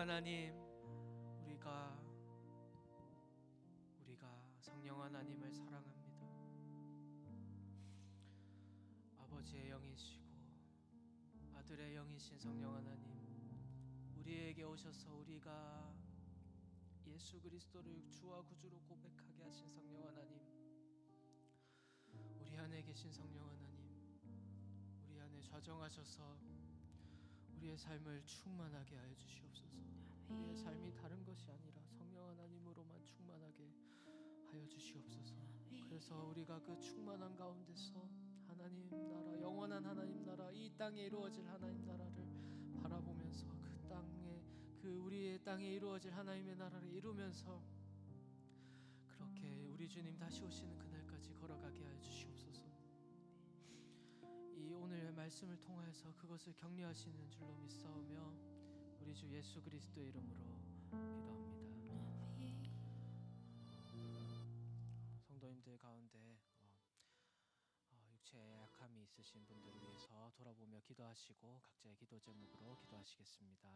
하나님, 우리가 성령 하나님을 사랑합니다. 아버지의 영이시고 아들의 영이신 성령 하나님, 우리에게 오셔서 우리가 예수 그리스도를 주와 구주로 고백하게 하신 성령 하나님, 우리 안에 계신 성령 하나님, 우리 안에 좌정하셔서 우리의 삶을 충만하게 하여 주시옵소서. 우리의 삶이 다른 것이 아니라 성령 하나님으로만 충만하게 하여 주시옵소서. 그래서 우리가 그 충만한 가운데서 하나님 나라, 영원한 하나님 나라, 이 땅에 이루어질 하나님 나라를 바라보면서 우리의 땅에 이루어질 하나님의 나라를 이루면서 그렇게 우리 주님 다시 오시는 그날까지 걸어가게 하여 주시옵소서. 이 오늘 말씀을 통하여서 그것을 격려하시는 줄로 믿사오며 우리 주 예수 그리스도의 이름으로 기도합니다. 성도님들 가운데 육체에 약함이 있으신 분들을 위해서 돌아보며 기도하시고 각자의 기도 제목으로 기도하시겠습니다.